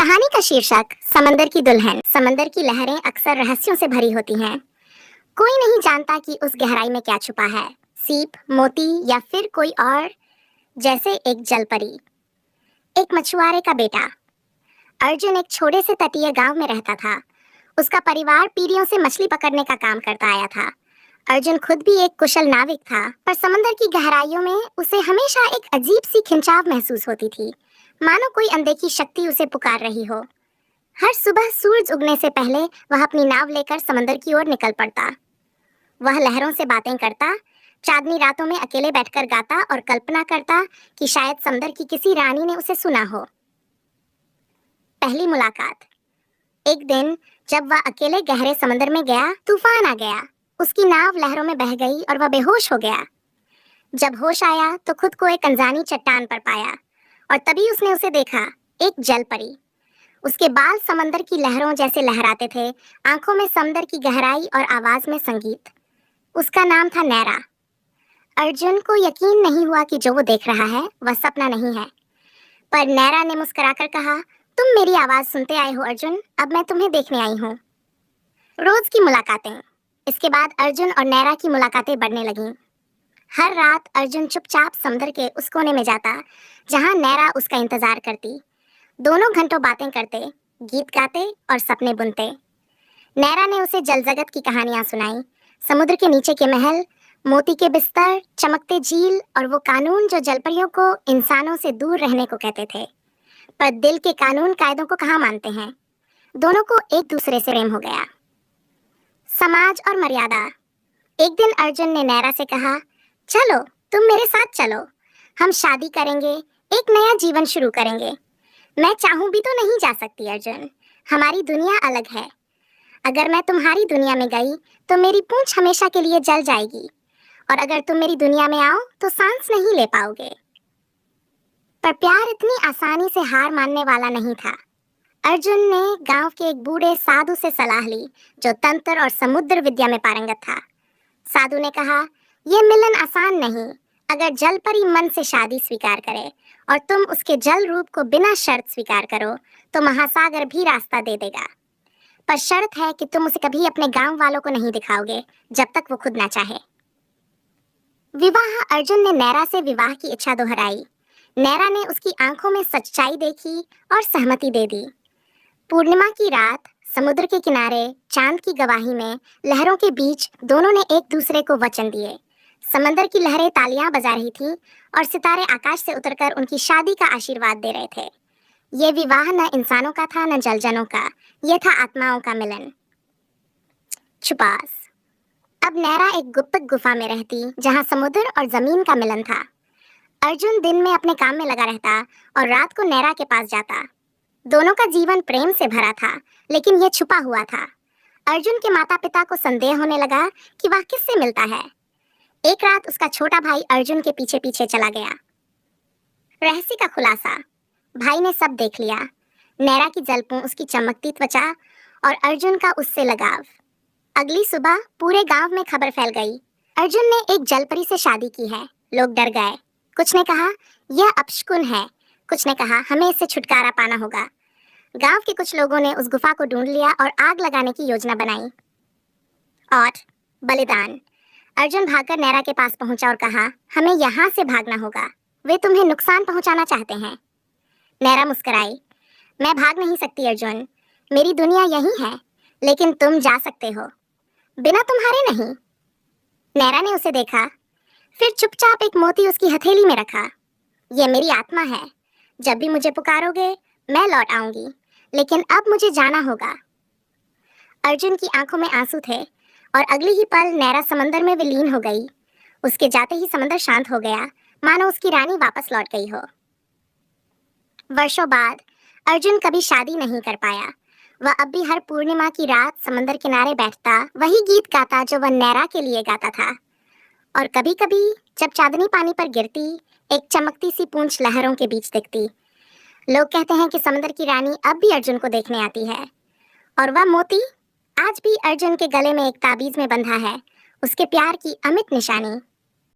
कहानी का शीर्षक समंदर की दुल्हन। समंदर की लहरें अक्सर रहस्यों से भरी होती हैं। कोई नहीं जानता कि उस गहराई में क्या छुपा है, सीप, मोती या फिर कोई और, जैसे एक जलपरी। एक मछुआरे का बेटा अर्जुन एक छोटे से तटीय गांव में रहता था। उसका परिवार पीढ़ियों से मछली पकड़ने का काम करता आया था। अर्जुन खुद भी एक कुशल नाविक था, पर समंदर की गहराइयों में उसे हमेशा एक अजीब सी खिंचाव महसूस होती थी, मानो कोई अनदेखी शक्ति उसे पुकार रही हो। हर सुबह सूरज उगने से पहले वह अपनी नाव लेकर समंदर की ओर निकल पड़ता। वह लहरों से बातें करता, चांदनी रातों में अकेले बैठकर गाता और कल्पना करता कि शायद समंदर की किसी रानी ने उसे सुना हो। पहली मुलाकात। एक दिन जब वह अकेले गहरे समंदर में गया, तूफान आ गया। उसकी नाव लहरों में बह गई और वह बेहोश हो गया। जब होश आया तो खुद को एक अनजानी चट्टान पर पाया और तभी उसने उसे देखा, एक जलपरी। उसके बाल समंदर की लहरों जैसे लहराते थे, आंखों में समंदर की गहराई और आवाज में संगीत। उसका नाम था नैरा। अर्जुन को यकीन नहीं हुआ कि जो वो देख रहा है वह सपना नहीं है। पर नैरा ने मुस्कुराकर कहा, तुम मेरी आवाज सुनते आए हो अर्जुन, अब मैं तुम्हें देखने आई हूँ। रोज की मुलाकातें। इसके बाद अर्जुन और नैरा की मुलाकातें बढ़ने लगीं। हर रात अर्जुन चुपचाप समंदर के उस कोने में जाता जहाँ नैरा उसका इंतजार करती। दोनों घंटों बातें करते, गीत गाते और सपने बुनते। नैरा ने उसे जल जगत की कहानियां सुनाई, समुद्र के नीचे के महल, मोती के बिस्तर, चमकते झील और वो कानून जो जलपरियों को इंसानों से दूर रहने को कहते थे। पर दिल के कानून कायदों को कहाँ मानते हैं। दोनों को एक दूसरे से प्रेम हो गया। समाज और मर्यादा। एक दिन अर्जुन ने नैरा से कहा, चलो तुम मेरे साथ चलो, हम शादी करेंगे, एक नया जीवन शुरू करेंगे। मैं चाहूं भी तो नहीं जा सकती अर्जुन, हमारी दुनिया अलग है। अगर मैं तुम्हारी दुनिया में गई तो मेरी पूंछ हमेशा के लिए जल जाएगी, और अगर तुम मेरी दुनिया में आओ तो सांस नहीं ले पाओगे। पर प्यार इतनी आसानी से हार मानने वाला नहीं था। अर्जुन ने गांव के एक बूढ़े साधु से सलाह ली, जो तंत्र और समुद्र विद्या में पारंगत था। साधु ने कहा, यह मिलन आसान नहीं। अगर जलपरी मन से शादी स्वीकार करे और तुम उसके जल रूप को बिना शर्त स्वीकार करो तो महासागर भी रास्ता दे देगा। पर शर्त है कि तुम उसे कभी अपने गांव वालों को नहीं दिखाओगे जब तक वो खुद ना चाहे। विवाह। अर्जुन ने नैरा से विवाह की इच्छा दोहराई। नैरा ने उसकी आंखों में सच्चाई देखी और सहमति दे दी। पूर्णिमा की रात, समुद्र के किनारे, चांद की गवाही में, लहरों के बीच दोनों ने एक दूसरे को वचन दिए। समंदर की लहरें तालियां बजा रही थीं और सितारे आकाश से उतरकर उनकी शादी का आशीर्वाद दे रहे थे। ये विवाह न इंसानों का था न जलजनों का, यह था आत्माओं का मिलन। छुपास। अब नैरा एक गुप्त गुफा में रहती जहां समुद्र और जमीन का मिलन था। अर्जुन दिन में अपने काम में लगा रहता और रात को नैरा के पास जाता। दोनों का जीवन प्रेम से भरा था, लेकिन यह छुपा हुआ था। अर्जुन के माता पिता को संदेह होने लगा कि वह किससे मिलता है। एक रात उसका छोटा भाई अर्जुन के पीछे पीछे चला गया। रहस्य का खुलासा। भाई ने सब देख लिया, नैरा की जलपों, उसकी चमकती त्वचा और अर्जुन का उससे लगाव। अगली सुबह पूरे गांव में खबर फैल गई, अर्जुन ने एक जलपरी से शादी की है। लोग डर गए। कुछ ने कहा यह अपशकुन है, कुछ ने कहा हमें इससे छुटकारा पाना होगा। गांव के कुछ लोगों ने उस गुफा को ढूंढ लिया और आग लगाने की योजना बनाई। और बलिदान। अर्जुन भागकर नैरा के पास पहुंचा और कहा, हमें यहाँ से भागना होगा, वे तुम्हें नुकसान पहुंचाना चाहते हैं। नैरा मुस्कुराई, मैं भाग नहीं सकती अर्जुन, मेरी दुनिया यही है, लेकिन तुम जा सकते हो, बिना तुम्हारे नहीं। नैरा ने उसे देखा, फिर चुपचाप एक मोती उसकी हथेली में रखा। यह मेरी आत्मा है, जब भी मुझे पुकारोगे मैं लौट आऊंगी, लेकिन अब मुझे जाना होगा। अर्जुन की आंखों में आंसू थे और अगली ही पल नैरा समंदर में विलीन हो गई। उसके जाते ही समंदर शांत हो गया, मानो उसकी रानी वापस लौट गई हो। वर्षों बाद अर्जुन कभी शादी नहीं कर पाया। वह अब भी हर पूर्णिमा की रात समंदर किनारे बैठता, वही गीत गाता जो वह नैरा के लिए गाता था। और कभी कभी जब चांदनी पानी पर गिरती, एक चमकती सी पूंछ लहरों के बीच दिखती। लोग कहते हैं कि समंदर की रानी अब भी अर्जुन को देखने आती है, और वह मोती आज भी अर्जुन के गले में एक ताबीज में बंधा है, उसके प्यार की अमिट निशानी।